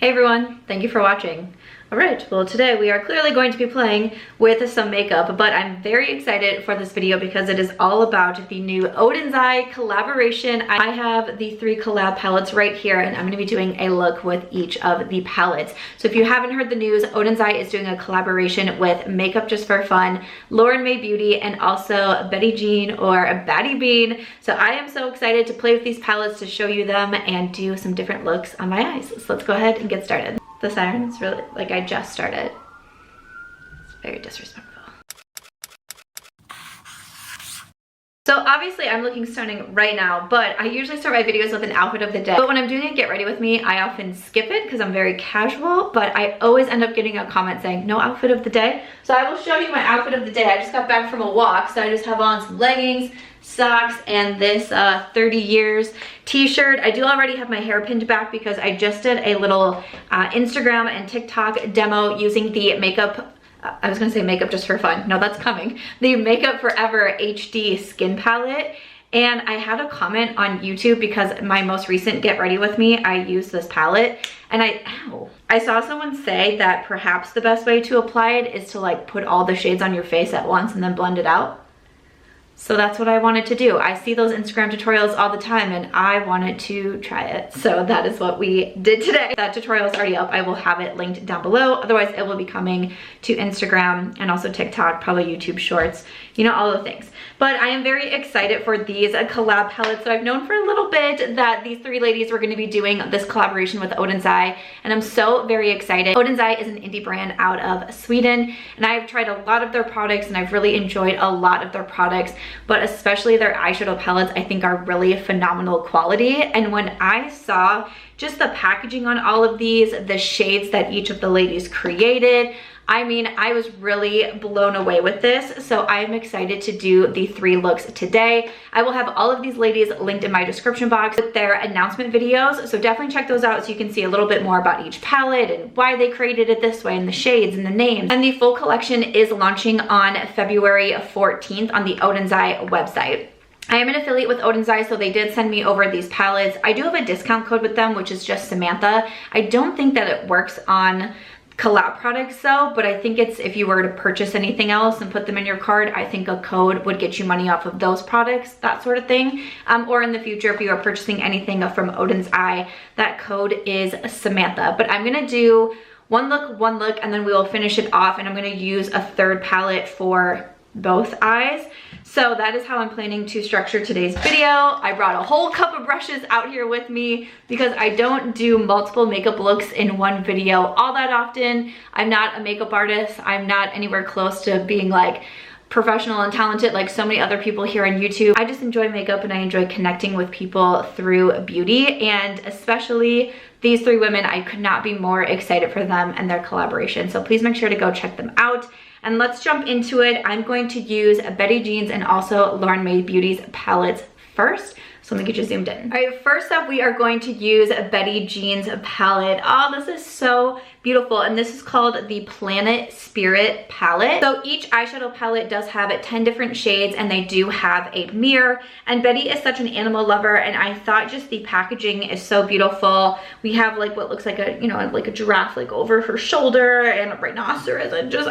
Hey everyone, thank you for watching. Alright, well today we are clearly going to be playing with some makeup, but I'm very excited for this video because it is all about the new Odens collaboration. I have the 3 collab palettes right here and I'm going to be doing a look with each of the palettes. So if you haven't heard the news, Odens is doing a collaboration with Makeup Just for Fun, Lauren Mae Beauty, and also Betty Jean or Batty Bean. So I am so excited to play with these palettes, to show you them and do some different looks on my eyes. So let's go ahead and get started. The siren's really, like, I just started. It's very disrespectful. So obviously I'm looking stunning right now, but I usually start my videos with an outfit of the day. But when I'm doing a get ready with me, I often skip it because I'm very casual, but I always end up getting a comment saying no outfit of the day. So I will show you my outfit of the day. I just got back from a walk, so I just have on some leggings, socks, and this 30 years t-shirt. I do already have my hair pinned back because I just did a little Instagram and TikTok demo using the makeup, I was gonna say Makeup Just for Fun, no, that's coming, the Makeup Forever HD skin palette. And I had a comment on YouTube because my most recent get ready with me, I used this palette, and I saw someone say that perhaps the best way to apply it is to like put all the shades on your face at once and then blend it out. So that's what I wanted to do. I see those Instagram tutorials all the time and I wanted to try it. So that is what we did today. That tutorial is already up. I will have it linked down below. Otherwise it will be coming to Instagram and also TikTok, probably YouTube Shorts, you know, all the things. But I am very excited for these collab palettes. So I've known for a little bit that these 3 ladies were going to be doing this collaboration with Odens and I'm so very excited. Odens is an indie brand out of Sweden and I've tried a lot of their products and I've really enjoyed a lot of their products, but especially their eyeshadow palettes I think are really phenomenal quality. And when I saw just the packaging on all of these, the shades that each of the ladies created, I mean, I was really blown away with this. So I'm excited to do the 3 looks today. I will have all of these ladies linked in my description box with their announcement videos. So definitely check those out so you can see a little bit more about each palette and why they created it this way and the shades and the names. And the full collection is launching on February 14th on the Odens website. I am an affiliate with Odens, so they did send me over these palettes. I do have a discount code with them, which is just Samantha. I don't think that it works on collab products though, but I think it's if you were to purchase anything else and put them in your cart, I think a code would get you money off of those products, that sort of thing. Or in the future, if you are purchasing anything from Odens that code is Samantha. But I'm gonna do one look, and then we will finish it off, and I'm gonna use a 3rd palette for both eyes. So that is how I'm planning to structure today's video. I brought a whole cup of brushes out here with me because I don't do multiple makeup looks in one video all that often. I'm not a makeup artist. I'm not anywhere close to being like professional and talented like so many other people here on YouTube. I just enjoy makeup and I enjoy connecting with people through beauty, and especially these 3 women, I could not be more excited for them and their collaboration. So please make sure to go check them out. And let's jump into it. I'm going to use Betty Jean's and also Lauren Mae Beauty's palettes first. So let me get you zoomed in. All right, first up, we are going to use Betty Jean's palette. Oh, this is so beautiful. And this is called the Planet Spirit palette. So each eyeshadow palette does have 10 different shades and they do have a mirror. And Betty is such an animal lover and I thought just the packaging is so beautiful. We have like what looks like a, you know, like a giraffe like over her shoulder and a rhinoceros, and just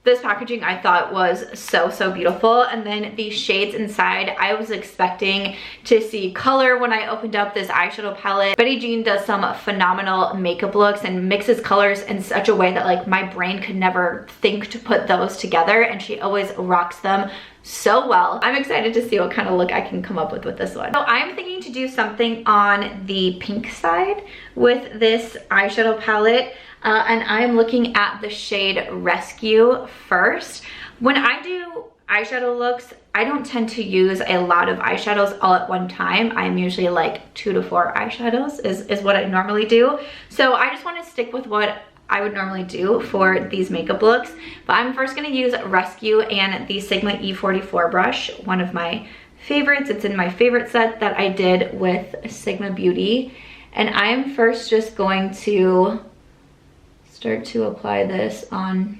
this packaging I thought was so beautiful. And then the shades inside, I was expecting to see color when I opened up this eyeshadow palette. Betty Jean does some phenomenal makeup looks and mixes colors in such a way that like my brain could never think to put those together, and she always rocks them so well. I'm excited to see what kind of look I can come up with this one. So I'm thinking to do something on the pink side with this eyeshadow palette. And I'm looking at the shade Rescue first. When I do eyeshadow looks, I don't tend to use a lot of eyeshadows all at one time. I'm usually like 2 to 4 eyeshadows is what I normally do. So I just want to stick with what I would normally do for these makeup looks. But I'm first going to use Rescue and the Sigma E44 brush, one of my favorites. It's in my favorite set that I did with Sigma Beauty. And I'm first just going to start to apply this on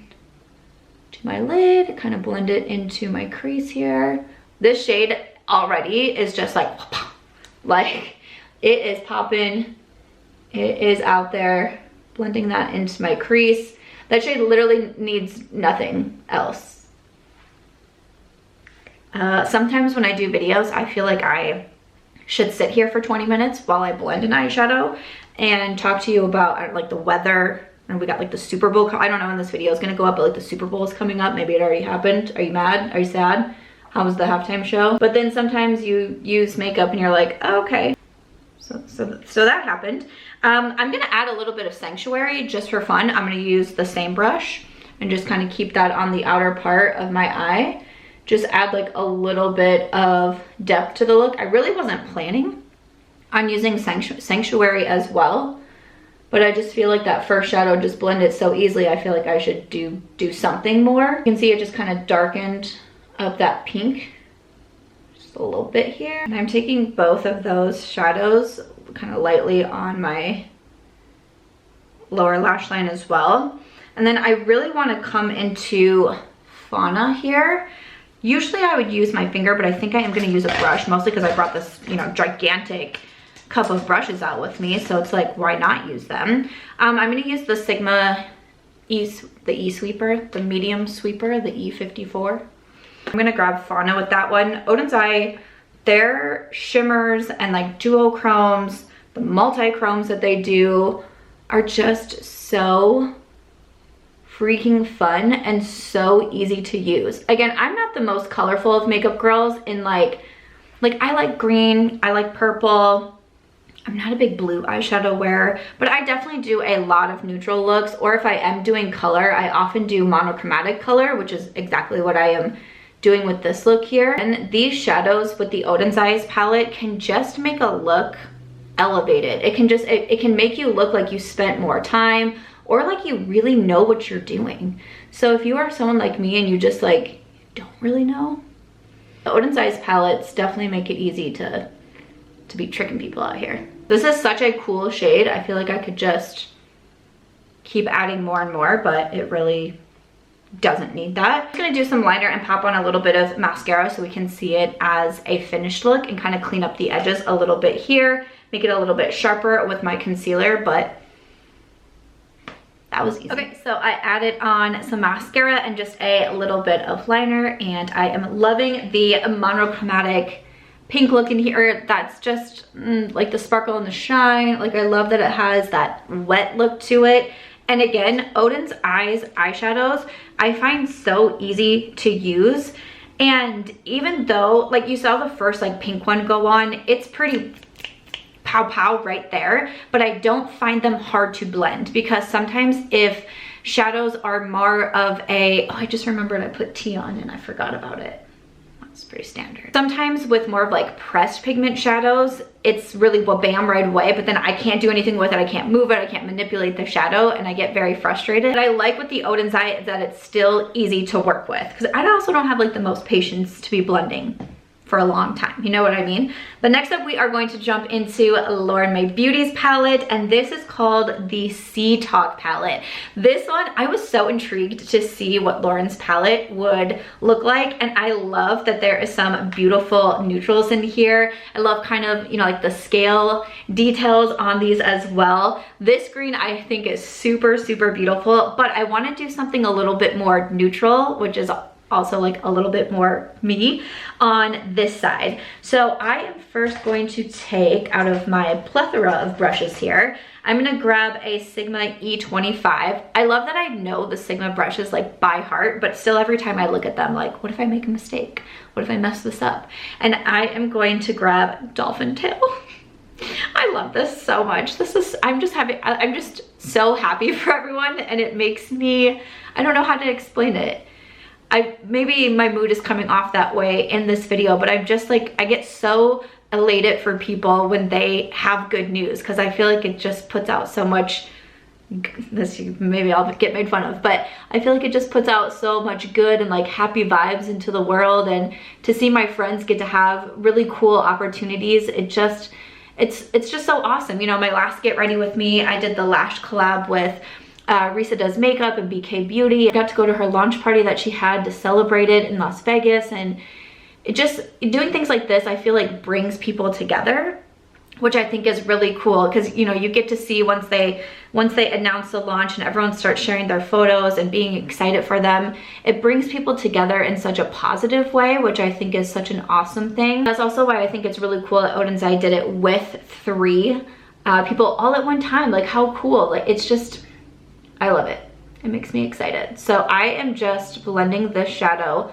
to my lid, kind of blend it into my crease here. This shade already is just like it is popping It is out there, blending that into my crease. That shade literally needs nothing else. Sometimes when I do videos, I feel like I should sit here for 20 minutes while I blend an eyeshadow and talk to you about like the weather. And we got like the Super Bowl. I don't know when this video is gonna go up, but like the Super Bowl is coming up. Maybe it already happened. Are you mad? Are you sad? How was the halftime show? But then sometimes you use makeup and you're like, oh, okay. So that happened. I'm gonna add a little bit of Sanctuary just for fun. I'm gonna use the same brush and just kind of keep that on the outer part of my eye. Just add like a little bit of depth to the look. I really wasn't planning on using Sanctuary as well, but I just feel like that first shadow just blended so easily. I feel like I should do something more. You can see it just kind of darkened up that pink just a little bit here. And I'm taking both of those shadows kind of lightly on my lower lash line as well. And then I really want to come into Fauna here. Usually I would use my finger, but I think I am going to use a brush, mostly because I brought this, you know, gigantic cup of brushes out with me. So it's like, why not use them? I'm going to use the Sigma the E-Sweeper, the medium sweeper, the E54. I'm going to grab Fauna with that one. Oden's Eye, their shimmers and like duochromes, the multi-chromes that they do are just so freaking fun and so easy to use. Again, I'm not the most colorful of makeup girls in like I like green, I like purple. I'm not a big blue eyeshadow wearer, but I definitely do a lot of neutral looks, or if I am doing color, I often do monochromatic color, which is exactly what I am doing with this look here. And these shadows with the Oden's Eyes palette can just make a look elevated. It can just, it can make you look like you spent more time or like you really know what you're doing. So if you are someone like me and you just like don't really know, the Oden's Eyes palettes definitely make it easy to be tricking people out here. This is such a cool shade. I feel like I could just keep adding more and more, but it really doesn't need that. I'm just gonna do some liner and pop on a little bit of mascara so we can see it as a finished look and kind of clean up the edges a little bit here, make it a little bit sharper with my concealer, but that was easy. Okay, so I added on some mascara and just a little bit of liner, and I am loving the monochromatic pink look in here. That's just like the sparkle and the shine. Like, I love that it has that wet look to it. And again, Oden's Eyes eyeshadows, I find so easy to use. And even though, like, you saw the first like pink one go on, it's pretty pow pow right there, but I don't find them hard to blend, because sometimes if shadows are more of a, oh, I just remembered I put tea on and I forgot about it. That's pretty standard. Sometimes with more of like pressed pigment shadows, it's really bam right away, but then I can't do anything with it. I can't move it, I can't manipulate the shadow, and I get very frustrated. But I like with the Oden's Eye is that it's still easy to work with, because I also don't have like the most patience to be blending for a long time, you know what I mean? But next up, we are going to jump into Lauren Mae Beauty's palette, and this is called the Sea Talk palette. This one, I was so intrigued to see what Lauren's palette would look like, and I love that there is some beautiful neutrals in here. I love kind of, you know, like the scale details on these as well. This green I think is super, super beautiful, but I want to do something a little bit more neutral, which is also like a little bit more me on this side. So I am first going to take out of my plethora of brushes here, I'm gonna grab a Sigma E25. I love that I know the Sigma brushes like by heart, but still every time I look at them, like, what if I make a mistake? What if I mess this up? And I am going to grab Dolphin Tail. I love this so much. This is, I'm just so happy for everyone, and it makes me, I don't know how to explain it. Maybe my mood is coming off that way in this video, but I'm just like, I get so elated for people when they have good news, because I feel like it just puts out so much, this maybe I'll get made fun of, but I feel like it just puts out so much good and like happy vibes into the world. And to see my friends get to have really cool opportunities, it's just so awesome. You know, my last Get Ready With Me, I did the Lash collab with Risa Does Makeup and BK Beauty. I got to go to her launch party that she had to celebrate it in Las Vegas, and it just, doing things like this I feel like brings people together, which I think is really cool because, you know, you get to see once they announce the launch and everyone starts sharing their photos and being excited for them, it brings people together in such a positive way, which I think is such an awesome thing. That's also why I think it's really cool that Odens I did it with 3 people all at one time. Like, how cool. Like, it's just, I love it. It makes me excited. So I am just blending this shadow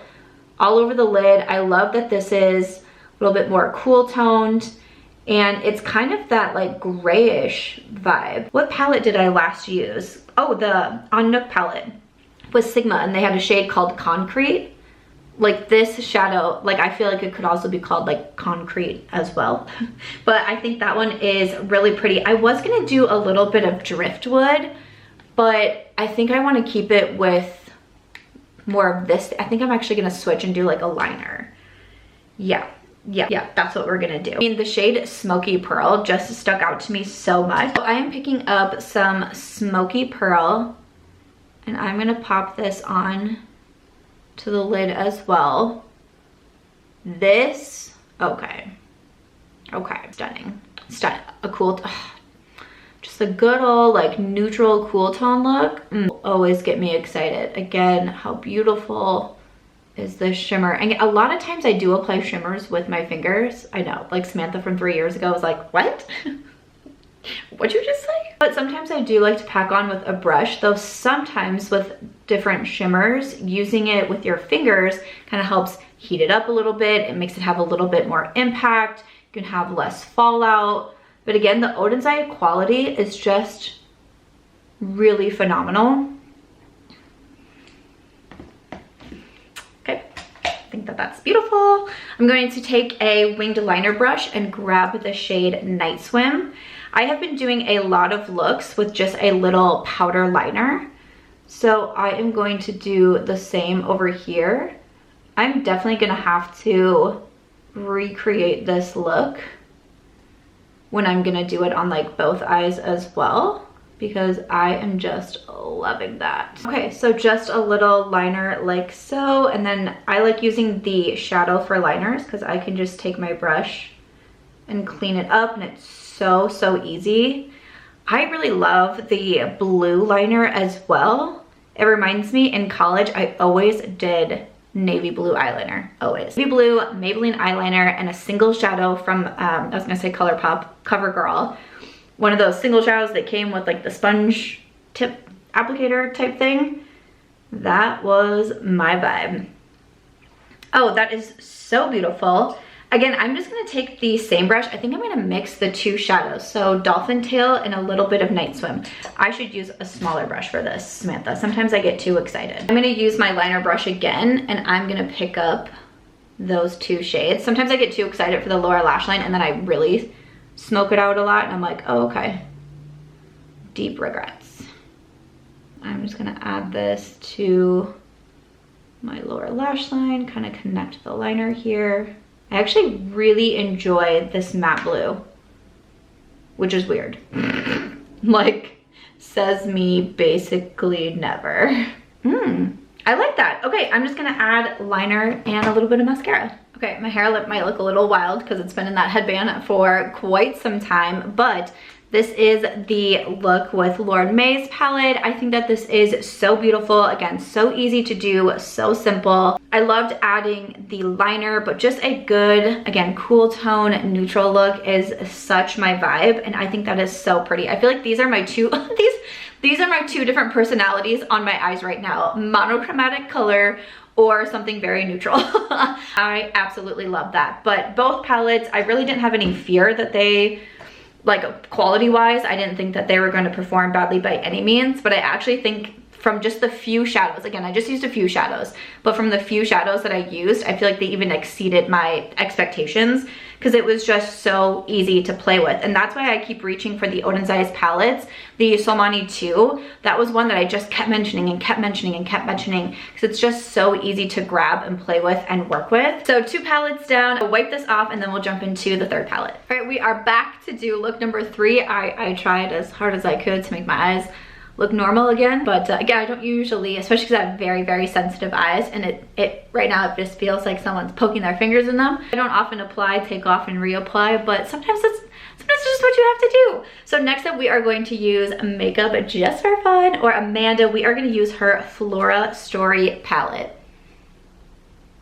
all over the lid. I love that this is a little bit more cool toned, and it's kind of that like grayish vibe. What palette did I last use? Oh, the On Nook palette with Sigma, and they had a shade called Concrete. Like, this shadow, like, I feel like it could also be called like Concrete as well. But I think that one is really pretty. I was gonna do a little bit of Driftwood, but I think I want to keep it with more of this. I think I'm actually gonna switch and do like a liner. Yeah, that's what we're gonna do. I mean, the shade Smoky Pearl just stuck out to me so much. So I am picking up some Smoky Pearl, and I'm gonna pop this on to the lid as well. This, okay, stunning. A cool, just a good old like neutral cool tone look. Always get me excited. Again, how beautiful is this shimmer. And a lot of times I do apply shimmers with my fingers. I know, like Samantha from 3 years ago was like, what? What'd you just say? But sometimes I do like to pack on with a brush, though sometimes with different shimmers, using it with your fingers kind of helps heat it up a little bit. It makes it have a little bit more impact. You can have less fallout. But again, the Odens Eye quality is just really phenomenal. Okay, I think that that's beautiful. I'm going to take a winged liner brush and grab the shade Night Swim. I have been doing a lot of looks with just a little powder liner, so I am going to do the same over here. I'm definitely gonna have to recreate this look when I'm gonna do it on like both eyes as well, because I am just loving that. Okay, so just a little liner like so, and then I like using the shadow for liners because I can just take my brush and clean it up, and it's so easy. I really love the blue liner as well. It reminds me, in college I always did navy blue eyeliner, always. Navy blue Maybelline eyeliner and a single shadow from, I was gonna say ColourPop, CoverGirl. One of those single shadows that came with like the sponge tip applicator type thing. That was my vibe. Oh, that is so beautiful. Again, I'm just gonna take the same brush. I think I'm gonna mix the 2 shadows. So Dolphin Tail and a little bit of Night Swim. I should use a smaller brush for this, Samantha. Sometimes I get too excited. I'm gonna use my liner brush again, and I'm gonna pick up those 2 shades. Sometimes I get too excited for the lower lash line, and then I really smoke it out a lot, and I'm like, oh, okay. Deep regrets. I'm just gonna add this to my lower lash line, kind of connect the liner here. I actually really enjoy this matte blue, which is weird. Like, says me basically never. I like that. Okay, I'm just gonna add liner and a little bit of mascara. Okay, my hair might look a little wild because it's been in that headband for quite some time, but this is the look with Lord May's palette. I think that this is so beautiful. Again, so easy to do, so simple. I loved adding the liner, but just a good, again, cool tone, neutral look is such my vibe, and I think that is so pretty. I feel like these are my two, these are my 2 different personalities on my eyes right now. Monochromatic color or something very neutral. I absolutely love that. But both palettes, I really didn't have any fear that they, like quality wise, I didn't think that they were going to perform badly by any means, but I actually think from just the few shadows, again, I just used a few shadows, but from the few shadows that I used, I feel like they even exceeded my expectations because it was just so easy to play with. And that's why I keep reaching for the Odens Eyes palettes. The Solmani 2, that was one that I just kept mentioning and kept mentioning and kept mentioning because it's just so easy to grab and play with and work with. So 2 palettes down, I'll wipe this off and then we'll jump into the 3rd palette. All right, we are back to do look number 3. I tried as hard as I could to make my eyes look normal again, but again, I don't usually, especially because I have very sensitive eyes, and it right now it just feels like someone's poking their fingers in them. I don't often apply, take off, and reapply, but sometimes Sometimes it's just what you have to do. So next up, we are going to use Makeup Just for Fun, or Amanda. We are going to use her Flora Story palette.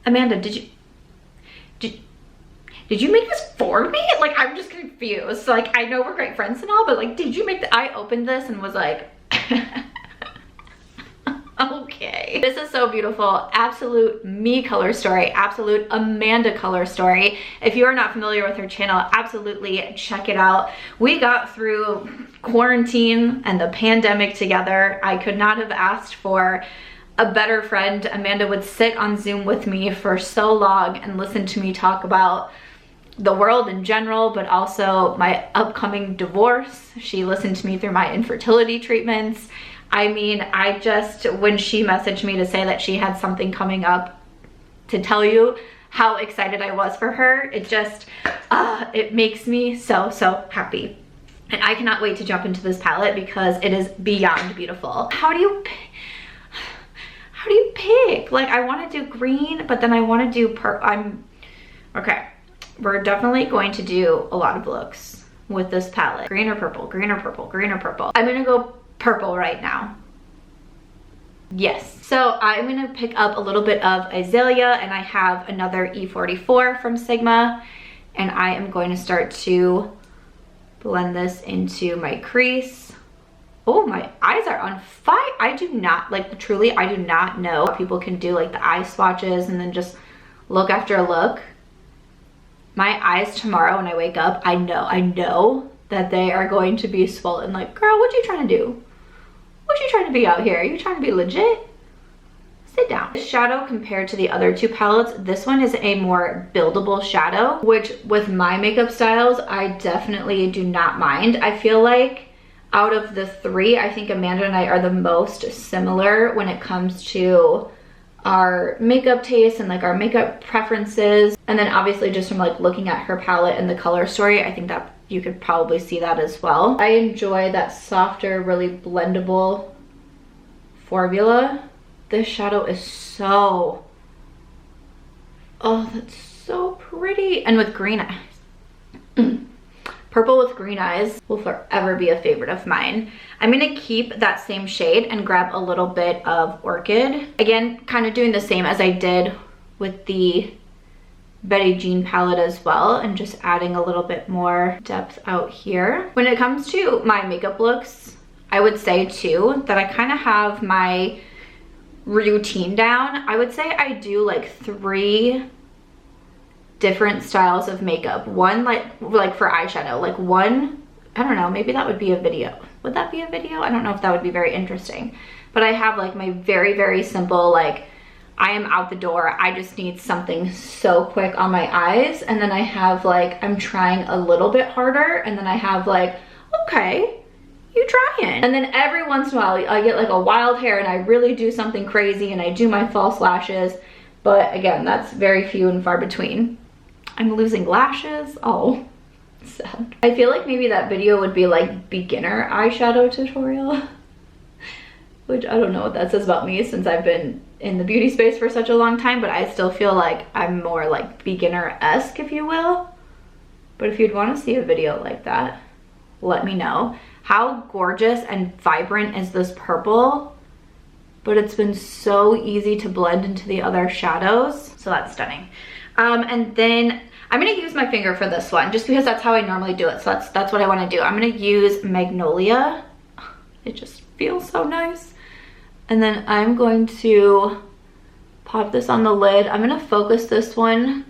Amanda, did you make this for me? Like, I'm just confused. Like, I know we're great friends and all, but like, did you make the, I opened this and was like, okay. This is so beautiful. Absolute me color story, absolute Amanda color story. If you are not familiar with her channel, absolutely check it out. We got through quarantine and the pandemic together. I could not have asked for a better friend. Amanda would sit on Zoom with me for so long and listen to me talk about the world in general, but also my upcoming divorce. She listened to me through my infertility treatments. I mean, I just, when she messaged me to say that she had something coming up to tell you how excited I was for her, it just, it makes me so, so happy. And I cannot wait to jump into this palette because it is beyond beautiful. How do you pick? Like, I want to do green, but then I want to do okay. We're definitely going to do a lot of looks with this palette. Green or purple, green or purple, green or purple. I'm gonna go purple right now. Yes. So I'm gonna pick up a little bit of Azalea, and I have another E44 from Sigma, and I am going to start to blend this into my crease. Oh, my eyes are on fire. I do not, like, truly, I do not know how people can do like the eye swatches and then just look after a look. My eyes tomorrow when I wake up, I know that they are going to be swollen. Like, girl, what you trying to do? What you trying to be out here? Are you trying to be legit? Sit down. This shadow compared to the other two palettes, this one is a more buildable shadow, which with my makeup styles, I definitely do not mind. I feel like out of the three, I think Amanda and I are the most similar when it comes to our makeup taste and like our makeup preferences. And then obviously just from like looking at her palette and the color story, I think that you could probably see that as well. I enjoy that softer, really blendable formula. This shadow is so, oh, that's so pretty. And with green eyes. Purple with green eyes will forever be a favorite of mine. I'm gonna keep that same shade and grab a little bit of Orchid. Again, kind of doing the same as I did with the Betty Jean palette as well, and just adding a little bit more depth out here. When it comes to my makeup looks, I would say too that I kind of have my routine down. I would say I do like 3 different styles of makeup. One like for eyeshadow, like one, I don't know, maybe that would be a video. Would that be a video? I don't know if that would be very interesting. But I have like my very, very simple, like I am out the door, I just need something so quick on my eyes. And then I have like, I'm trying a little bit harder. And then I have like, okay, you trying. And then every once in a while I get like a wild hair and I really do something crazy and I do my false lashes. But again, that's very few and far between. I'm losing lashes. Oh, sad. I feel like maybe that video would be like beginner eyeshadow tutorial, which I don't know what that says about me since I've been in the beauty space for such a long time, but I still feel like I'm more like beginner-esque, if you will. But if you'd want to see a video like that, let me know. How gorgeous and vibrant is this purple? But it's been so easy to blend into the other shadows. So that's stunning. And then I'm gonna use my finger for this one just because that's how I normally do it. So that's what I wanna do. I'm gonna use Magnolia. It just feels so nice. And then I'm going to pop this on the lid. I'm gonna focus this one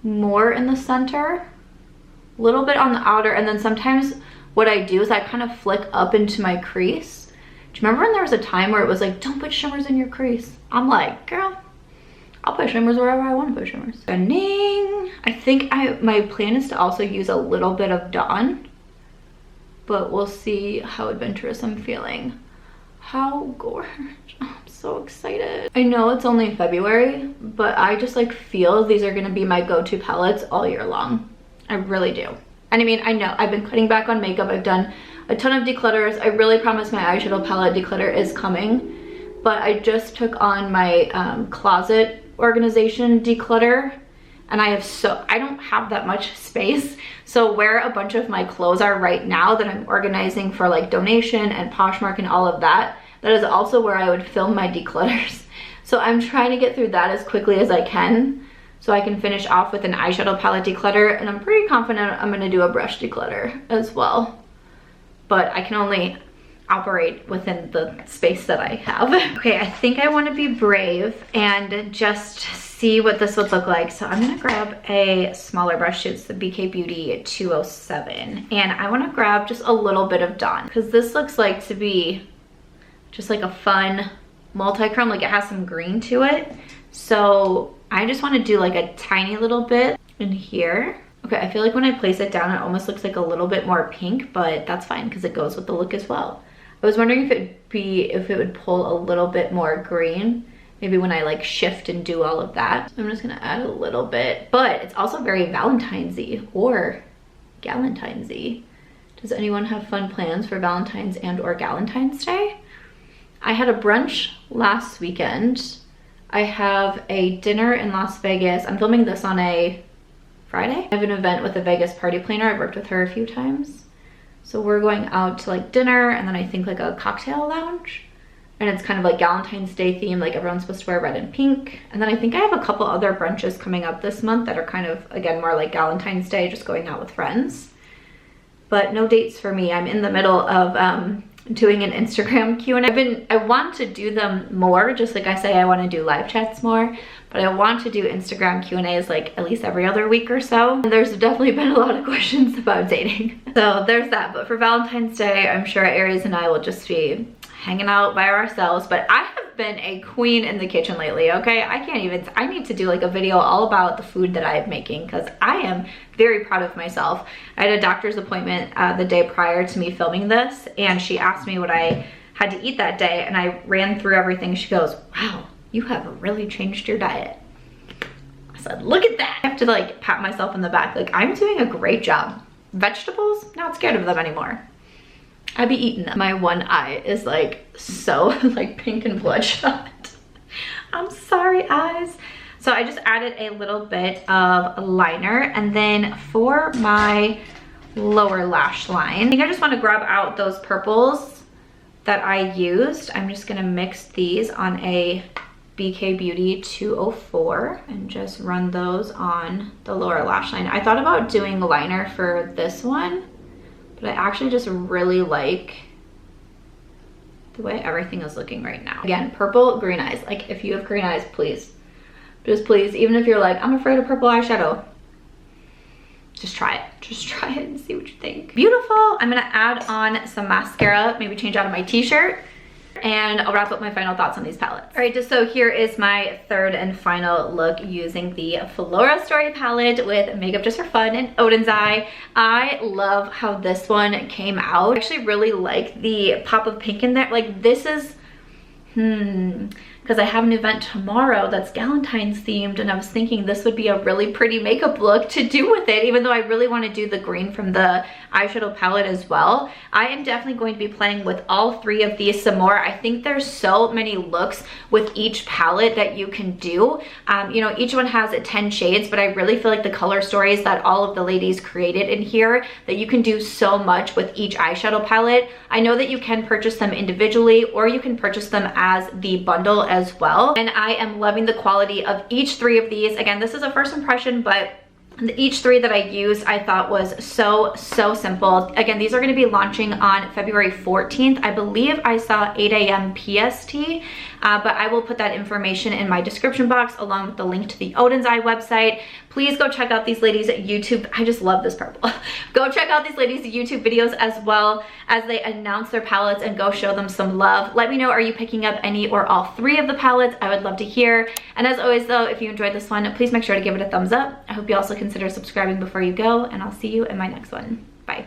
more in the center, a little bit on the outer, and then sometimes what I do is I kind of flick up into my crease. Do you remember when there was a time where it was like, don't put shimmers in your crease? I'm like, girl, I'll put shimmers wherever I want to put shimmers. Stunning. I think my plan is to also use a little bit of Dawn, but we'll see how adventurous I'm feeling. How gorgeous. I'm so excited. I know it's only February, but I just like feel these are gonna be my go-to palettes all year long. I really do. And I mean, I know I've been cutting back on makeup. I've done a ton of declutters. I really promise my eyeshadow palette declutter is coming, but I just took on my closet organization declutter, and I don't have that much space. So where a bunch of my clothes are right now that I'm organizing for like donation and Poshmark and all of that, that is also where I would film my declutters. So I'm trying to get through that as quickly as I can so I can finish off with an eyeshadow palette declutter, and I'm pretty confident I'm gonna do a brush declutter as well. But I can only operate within the space that I have. Okay, I think I want to be brave and just see what this would look like. So I'm gonna grab a smaller brush. It's the BK Beauty 207, and I want to grab just a little bit of Dawn because this looks like to be just like a fun multi-chrome, like it has some green to it. So I just want to do like a tiny little bit in here. Okay, I feel like when I place it down, it almost looks like a little bit more pink, but that's fine because it goes with the look as well. I was wondering if it would pull a little bit more green, maybe when I like shift and do all of that. So I'm just gonna add a little bit, but it's also very Valentine's-y or Galentine's-y. Does anyone have fun plans for Valentine's and or Galentine's Day? I had a brunch last weekend. I have a dinner in Las Vegas. I'm filming this on a Friday. I have an event with a Vegas party planner. I've worked with her a few times. So we're going out to like dinner and then I think like a cocktail lounge. And it's kind of like Valentine's Day theme, like everyone's supposed to wear red and pink. And then I think I have a couple other brunches coming up this month that are kind of, again, more like Valentine's Day, just going out with friends. But no dates for me. I'm in the middle of doing an Instagram Q&A. I want to do them more, just like I say I want to do live chats more, but I want to do Instagram Q&As like at least every other week or so. And there's definitely been a lot of questions about dating. So there's that. But for Valentine's Day, I'm sure Aries and I will just be hanging out by ourselves. But I have been a queen in the kitchen lately, okay? I need to do like a video all about the food that I'm making because I am very proud of myself. I had a doctor's appointment the day prior to me filming this, and she asked me what I had to eat that day, and I ran through everything. She goes, wow, you have really changed your diet. I said, look at that. I have to like pat myself on the back. Like, I'm doing a great job. Vegetables, not scared of them anymore. I'd be eating them. My one eye is like so like pink and bloodshot. I'm sorry, eyes. So I just added a little bit of liner, and then for my lower lash line, I think I just want to grab out those purples that I used. I'm just gonna mix these on a BK Beauty 204 and just run those on the lower lash line. I thought about doing liner for this one, but I actually just really like the way everything is looking right now. Again, purple, green eyes. Like, if you have green eyes, please, just please, even if you're like, I'm afraid of purple eyeshadow, just try it. Just try it and see what you think. Beautiful. I'm gonna add on some mascara, maybe change out of my t-shirt, and I'll wrap up my final thoughts on these palettes. All right, just so here is my third and final look using the Flora Story palette with Makeup Just for Fun and Oden's Eye. I love how this one came out. I actually really like the pop of pink in there. Like, this is, because I have an event tomorrow that's Galentine's themed, and I was thinking this would be a really pretty makeup look to do with it, even though I really want to do the green from the eyeshadow palette as well. I am definitely going to be playing with all three of these some more. I think there's so many looks with each palette that you can do. You know, each one has 10 shades, but I really feel like the color stories that all of the ladies created in here, that you can do so much with each eyeshadow palette. I know that you can purchase them individually, or you can purchase them as the bundle as well. And I am loving the quality of each three of these. Again, this is a first impression, but each three that I used I thought was so simple. Again, these are going to be launching on February 14th. I believe I saw 8 a.m. PST, but I will put that information in my description box along with the link to the Odens Eye website. Please go check out these ladies at YouTube. I just love this purple. Go check out these ladies' YouTube videos as well as they announce their palettes, and go show them some love. Let me know, are you picking up any or all three of the palettes? I would love to hear. And as always though, if you enjoyed this one, please make sure to give it a thumbs up. I hope you also consider subscribing before you go, and I'll see you in my next one. Bye.